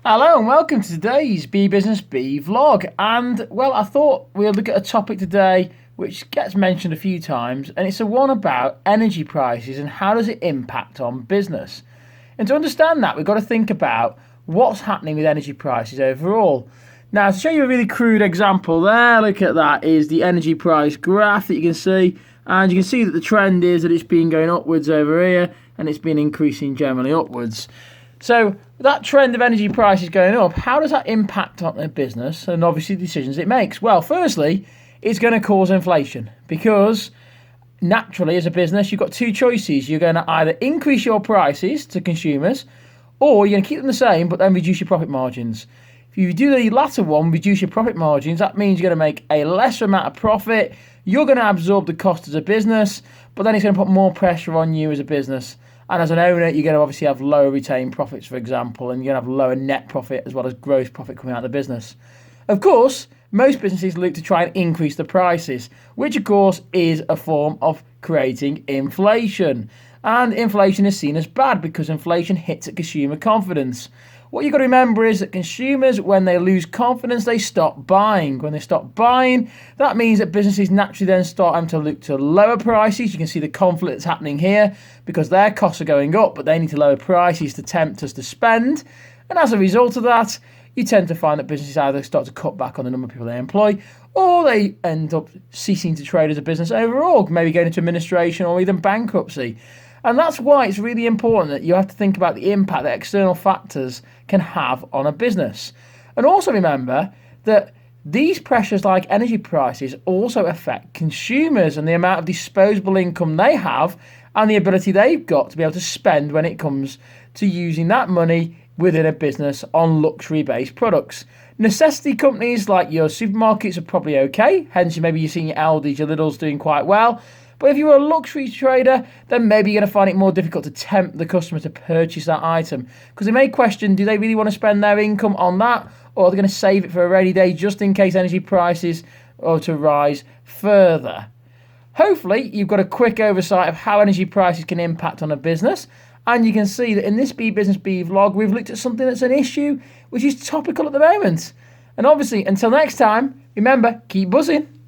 Hello and welcome to today's BeeBusinessBee Vlog. And well, I thought we'll look at a topic today which gets mentioned a few times, and it's the one about energy prices and how does it impact on business. And to understand that, we've got to think about what's happening with energy prices overall. Now, to show you a really crude example there, look at that, is the energy price graph that you can see. And you can see that the trend is that it's been going upwards over here, and it's been increasing generally upwards. So that trend of energy prices going up, how does that impact on the business and obviously the decisions it makes? Well, firstly, it's going to cause inflation because naturally as a business, you've got two choices. You're going to either increase your prices to consumers or you're going to keep them the same but then reduce your profit margins. If you do the latter one, reduce your profit margins, that means you're going to make a lesser amount of profit. You're going to absorb the cost as a business, but then it's going to put more pressure on you as a business. And as an owner, you're going to obviously have lower retained profits, for example, and you're going to have lower net profit as well as gross profit coming out of the business. Of course, most businesses look to try and increase the prices, which of course is a form of creating inflation. And inflation is seen as bad because inflation hits at consumer confidence. What you've got to remember is that consumers, when they lose confidence, they stop buying. When they stop buying, that means that businesses naturally then start having to look to lower prices. You can see the conflict that's happening here because their costs are going up, but they need to lower prices to tempt us to spend. And as a result of that, you tend to find that businesses either start to cut back on the number of people they employ, or they end up ceasing to trade as a business overall, maybe going into administration or even bankruptcy. And that's why it's really important that you have to think about the impact that external factors can have on a business. And also remember that these pressures like energy prices also affect consumers and the amount of disposable income they have and the ability they've got to be able to spend when it comes to using that money within a business on luxury-based products. Necessity companies like your supermarkets are probably okay, hence maybe you're seeing your Aldi's, your Lidl's doing quite well. But if you're a luxury trader, then maybe you're going to find it more difficult to tempt the customer to purchase that item. Because they may question, do they really want to spend their income on that? Or are they going to save it for a rainy day just in case energy prices are to rise further? Hopefully, you've got a quick oversight of how energy prices can impact on a business. And you can see that in this BeeBusinessBee vlog, we've looked at something that's an issue which is topical at the moment. And obviously, until next time, remember, keep buzzing.